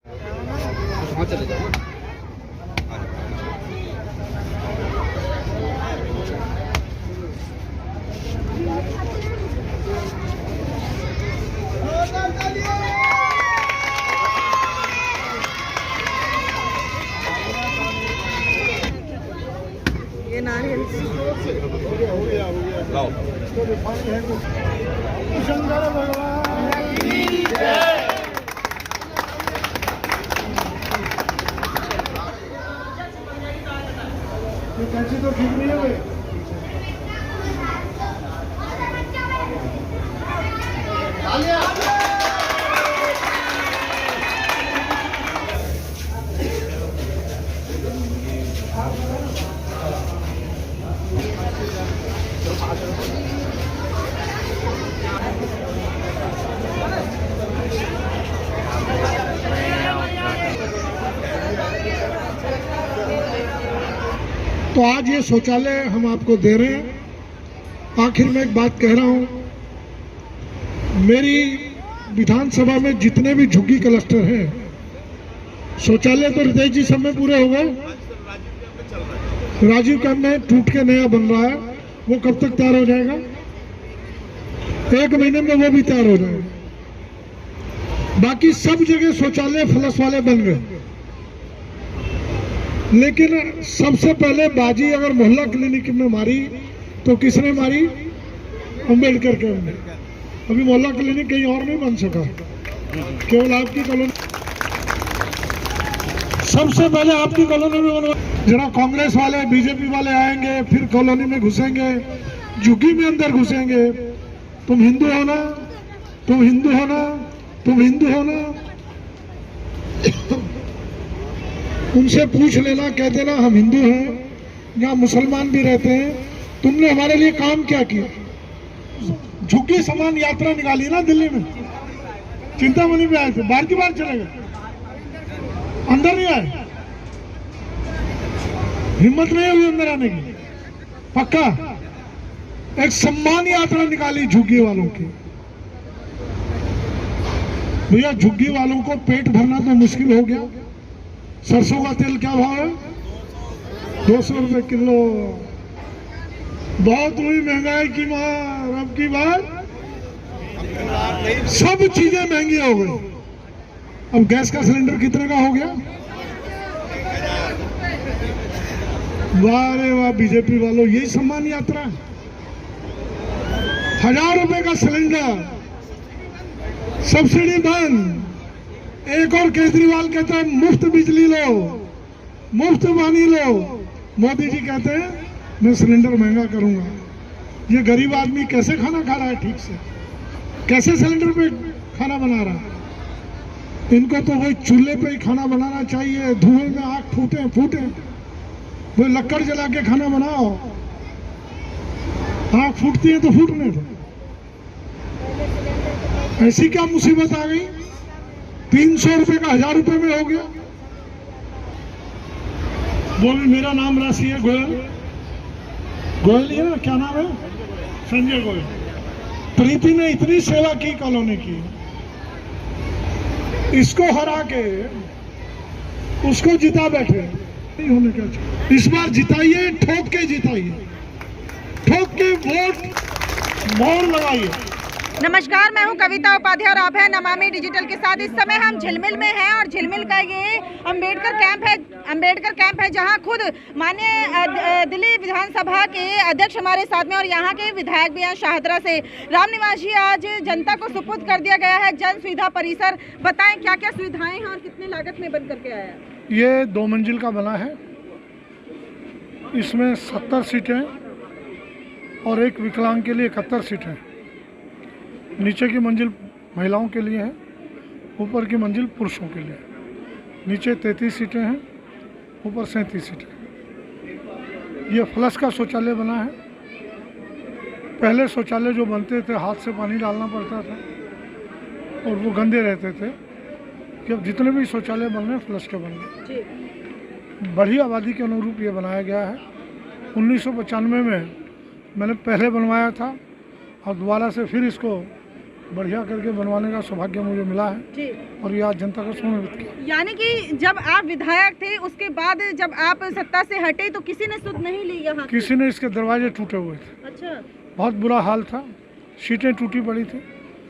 वहाँ चले जाओ। ये नारियल लाओ। शंकर भगवान की जय। ये कैंची तो ठीक नहीं है भाई। तो आज ये शौचालय हम आपको दे रहे हैं। आखिर में एक बात कह रहा हूं, मेरी विधानसभा में जितने भी झुग्गी क्लस्टर हैं, शौचालय तो हृदय जी सब में पूरे हो गए। राजीव कैंप में टूट के नया बन रहा है, वो कब तक तैयार हो जाएगा? 1 महीने में वो भी तैयार हो जाएगा। बाकी सब जगह शौचालय फ्लश वाले बन गए, लेकिन सबसे पहले बाजी अगर मोहल्ला क्लिनिक में मारी तो किसने मारी? अम्बेडकर के। अभी मोहल्ला क्लिनिक कहीं और नहीं बन सका, केवल आपकी कॉलोनी, सबसे पहले आपकी कॉलोनी में बनवा। जरा कांग्रेस वाले बीजेपी वाले आएंगे, फिर कॉलोनी में घुसेंगे, झुग्गी में अंदर घुसेंगे। तुम हिंदू हो ना, तुम हिंदू हो ना, तुम हिंदू हो ना, उनसे पूछ लेना, कह देना हम हिंदू हैं, यहाँ मुसलमान भी रहते हैं। तुमने हमारे लिए काम क्या किया? झुग्गी समान यात्रा निकाली ना दिल्ली में, चिंतामणि पे आए थे, बार की बार चले गए, अंदर नहीं आए, हिम्मत नहीं हुई अंदर आने की। पक्का एक सम्मान यात्रा निकाली झुग्गी वालों की। भैया झुग्गी वालों को पेट भरना तो मुश्किल हो गया। सरसों का तेल क्या भाव है? 200 रुपए किलो। बहुत हुई महंगाई की मार। अब की बार सब चीजें महंगी हो गई। अब गैस का सिलेंडर कितने का हो गया? वाह रे वाह बीजेपी वालों, यही सम्मान यात्रा है। 1000 रुपए का सिलेंडर, सब्सिडी बंद। एक और केजरीवाल कहते हैं मुफ्त बिजली लो, मुफ्त पानी लो। मोदी जी कहते हैं मैं सिलेंडर महंगा करूंगा। ये गरीब आदमी कैसे खाना खा रहा है ठीक से? कैसे सिलेंडर पे खाना बना रहा है? इनको तो वही चूल्हे पे ही खाना बनाना चाहिए, धुएं में आग फूटे फूटे, वही लकड़ जला के खाना बनाओ। आग फूटती है तो फूटने दो। ऐसी क्या मुसीबत आ गई? 300 रुपए का 1000 रुपए में हो गया। वो भी मेरा नाम राशि है गोयल, गोयल ही है ना, क्या नाम है? संजय गोयल। प्रीति ने इतनी सेवा की कॉलोनी की, इसको हरा के उसको जिता बैठे। नहीं होने क्या चाहिए। इस बार जिताइए, ठोक के जिताइए, ठोक के वोट मोहर लगाइए। नमस्कार, मैं हूं कविता उपाध्याय और आप हैं नमामि डिजिटल के साथ। इस समय हम झिलमिल में हैं और झिलमिल का ये अम्बेडकर कैंप है जहां खुद माननीय दिल्ली विधानसभा के अध्यक्ष हमारे साथ में और यहाँ के विधायक भी हैं शाहदरा से। रामनिवास जी, आज जनता को सुपुर्द कर दिया गया है जन सुविधा परिसर। बताएं क्या क्या सुविधाएं हैं और कितने लागत में बन करके आया है? ये 2 मंजिल का बना है, इसमें 70 सीटें और एक विकलांग के लिए 71 सीटें। नीचे की मंजिल महिलाओं के लिए है, ऊपर की मंजिल पुरुषों के लिए। नीचे 33 सीटें हैं, ऊपर 37 सीटें। ये फ्लश का शौचालय बना है। पहले शौचालय जो बनते थे हाथ से पानी डालना पड़ता था और वो गंदे रहते थे, कि अब जितने भी शौचालय बन रहे हैं फ्लश के बन रहे। बड़ी आबादी के अनुरूप ये बनाया गया है। 1995 में मैंने पहले बनवाया था और दोबारा से फिर इसको बढ़िया करके बनवाने का सौभाग्य मुझे मिला है जी। और ये आज जनता को समर्पित किया। यानी कि जब आप विधायक थे उसके बाद जब आप सत्ता से हटे तो किसी ने सुध नहीं ली यहाँ की? किसी ने इसके दरवाजे टूटे हुए थे, अच्छा, बहुत बुरा हाल था, सीटें टूटी पड़ी थी।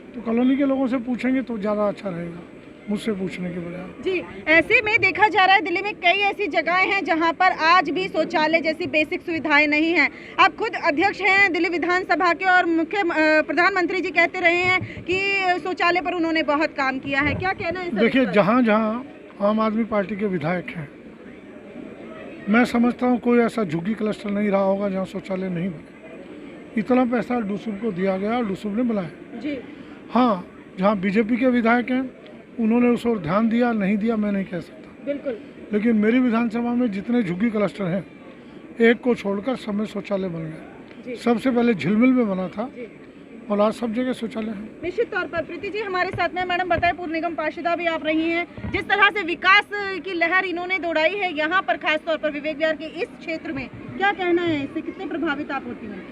तो कॉलोनी के लोगों से पूछेंगे तो ज़्यादा अच्छा रहेगा मुझसे पूछने के बजाय। जी। ऐसे में देखा जा रहा है दिल्ली में कई ऐसी जगहें हैं जहां पर आज भी शौचालय जैसी बेसिक सुविधाएं नहीं हैं। आप खुद अध्यक्ष हैं दिल्ली विधानसभा के और मुख्य प्रधानमंत्री जी कहते रहे हैं कि शौचालय पर उन्होंने बहुत काम किया है, क्या कहना है? देखिए, जहाँ जहाँ आम आदमी पार्टी के विधायक हैं, मैं समझता हूँ कोई ऐसा झुग्गी क्लस्टर नहीं रहा होगा जहाँ शौचालय नहीं बने। इतना पैसा डूसुब को दिया गया और डूसुब ने बनाया जी। हाँ, जहाँ बीजेपी के विधायक हैं उन्होंने उस ओर ध्यान दिया नहीं दिया मैं नहीं कह सकता, बिल्कुल। लेकिन मेरी विधानसभा में जितने झुग्गी क्लस्टर हैं, एक को छोड़कर सब में शौचालय बन गए। सबसे पहले झिलमिल में बना था और आज सब जगह शौचालय है। निश्चित तौर पर प्रीति जी हमारे साथ में, मैडम बताए पूर्व निगम पार्षदा भी आप रही हैं, जिस तरह से विकास की लहर इन्होंने दौड़ाई है यहाँ पर, खास तौर पर विवेक विहार के इस क्षेत्र में, क्या कहना है, इससे कितने प्रभावित आप होती हैं?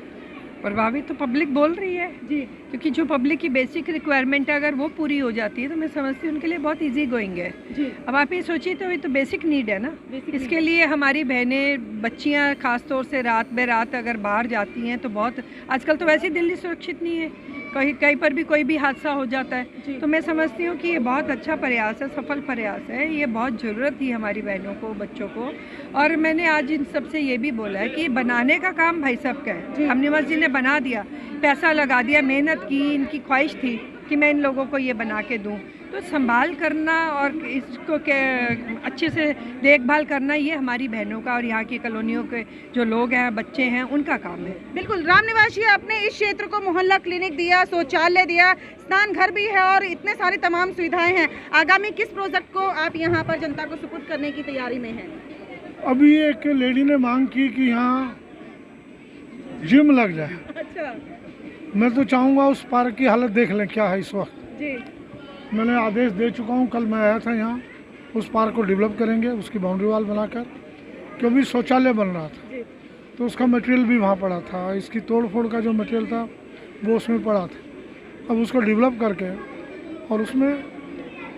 प्रभावित तो पब्लिक बोल रही है जी, क्योंकि जो पब्लिक की बेसिक रिक्वायरमेंट है अगर वो पूरी हो जाती है तो मैं समझती हूँ उनके लिए बहुत इजी गोइंग है जी। अब आप ये सोचिए तो ये तो बेसिक नीड है ना, इसके लिए हमारी बहनें बच्चियाँ खास तौर से रात बेरात अगर बाहर जाती हैं तो बहुत, आजकल तो वैसे दिल्ली सुरक्षित नहीं है, कहीं पर भी कोई भी हादसा हो जाता है। तो मैं समझती हूँ कि ये बहुत अच्छा प्रयास है, सफल प्रयास है, ये बहुत ज़रूरत थी हमारी बहनों को, बच्चों को। और मैंने आज इन सबसे ये भी बोला है कि बनाने का काम भाई साहब का है। हमने मस्जिद ने बना दिया, पैसा लगा दिया, मेहनत की, इनकी ख्वाहिश थी कि मैं इन लोगों को ये बना के दूँ, तो संभाल करना और इसको अच्छे से देखभाल करना ये हमारी बहनों का और यहाँ की कॉलोनियों के जो लोग हैं, बच्चे हैं, उनका काम है। बिल्कुल। राम निवासी आपने इस क्षेत्र को मोहल्ला क्लिनिक दिया, शौचालय दिया, स्नान घर भी है और इतने सारी तमाम सुविधाएं हैं। आगामी किस प्रोजेक्ट को आप यहाँ पर जनता को सुपुर्द करने की तैयारी में हैं? अभी एक लेडी ने मांग की कि यहाँ जिम लग जाए। अच्छा। मैं तो चाहूँगा उस पार्क की हालत देख लें क्या है इस वक्त जी। मैंने आदेश दे चुका हूँ, कल मैं आया था यहाँ, उस पार्क को डेवलप करेंगे, उसकी बाउंड्री वाल बनाकर, क्योंकि शौचालय बन रहा था तो उसका मटेरियल भी वहाँ पड़ा था, इसकी तोड़ फोड़ का जो मटेरियल था वो उसमें पड़ा था। अब उसको डेवलप करके और उसमें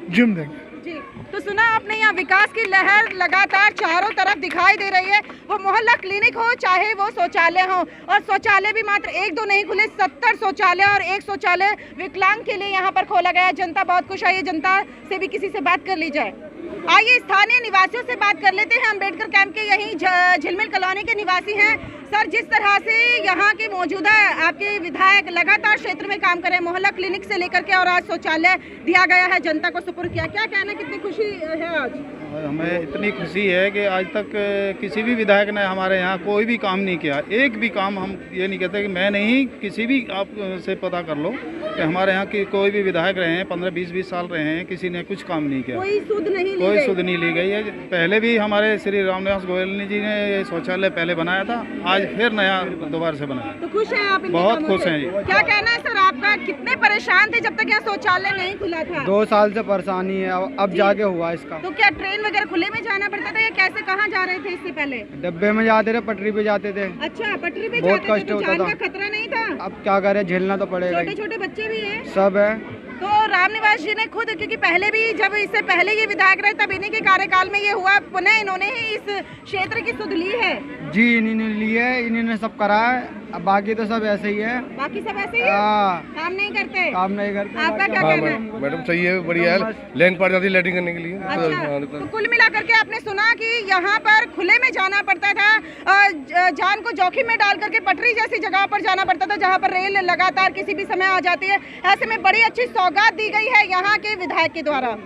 जिम देंगे जी। तो सुना आपने, यहाँ विकास की लहर लगातार चारों तरफ दिखाई दे रही है, वो मोहल्ला क्लिनिक हो चाहे वो शौचालय हो, और शौचालय भी मात्र एक दो नहीं खुले, 70 शौचालय और एक शौचालय विकलांग के लिए यहाँ पर खोला गया है। जनता बहुत खुश है, ये जनता से भी किसी से बात कर ली जाए। आइए स्थानीय निवासियों से बात कर लेते हैं। अम्बेडकर कैंप के यही झिलमिल कॉलोनी के निवासी हैं। सर, जिस तरह से यहाँ के मौजूदा आपके विधायक लगातार क्षेत्र में काम कर रहे हैं, मोहल्ला क्लिनिक से लेकर के और आज शौचालय दिया गया है, जनता को सुपुर्द किया, क्या कहना है, कितनी खुशी है आज? हमें इतनी खुशी है कि आज तक किसी भी विधायक ने हमारे यहाँ कोई भी काम नहीं किया। एक भी काम, हम ये नहीं कहते कि मैं नहीं, किसी भी आप से पता कर लो कि हमारे यहाँ की कोई भी विधायक रहे हैं 15-20 साल रहे हैं, किसी ने कुछ काम नहीं किया, कोई सुध नहीं ली गई है। पहले भी हमारे श्री राम निवास गोयल जी ने ये शौचालय पहले बनाया था, आज फिर नया दोबारा से बनाया। तो खुश हैं आप? बहुत खुश हैं जी। क्या कहना है सर आपका, कितने परेशान थे जब तक यहाँ शौचालय नहीं खुला था? 2 साल से परेशानी है, अब जाके हुआ इसका। तो क्या ट्रेन वगैरह खुले में जाना पड़ता था या कैसे, कहाँ जा रहे थे इससे पहले? डब्बे में जाते थे, पटरी पे जाते थे। अच्छा, पटरी पे बहुत जाते कष्ट थे, तो होता जान था। का खतरा नहीं था? अब क्या करें, झेलना तो पड़ेगा। छोटे छोटे बच्चे भी हैं, सब है। तो राम निवास जी ने खुद, क्योंकि पहले भी जब इससे पहले ये विधायक रहे तब इन्हीं के कार्यकाल में ये हुआ, पुनः इन्होंने ही इस क्षेत्र की सुध ली है जी, इन्हीं ने ली है, इन्हीं ने सब करा है। अब बाकी तो सब ऐसे ही है, बाकी सब ऐसे ही है, काम नहीं करते। आपका क्या कहना है? मैडम सही है, बढ़िया है, लाइन पड़ जाती है लैट्रिन करने के लिए। अच्छा, तो कुल मिलाकर के आपने सुना कि यहाँ पर खुले में जाना पड़ता था, जान को जोखिम में डाल करके पटरी जैसी जगह पर जाना पड़ता था जहाँ पर रेल लगातार किसी भी समय आ जाती है। ऐसे में बड़ी अच्छी सौगात दी गई है यहाँ के विधायक के द्वारा।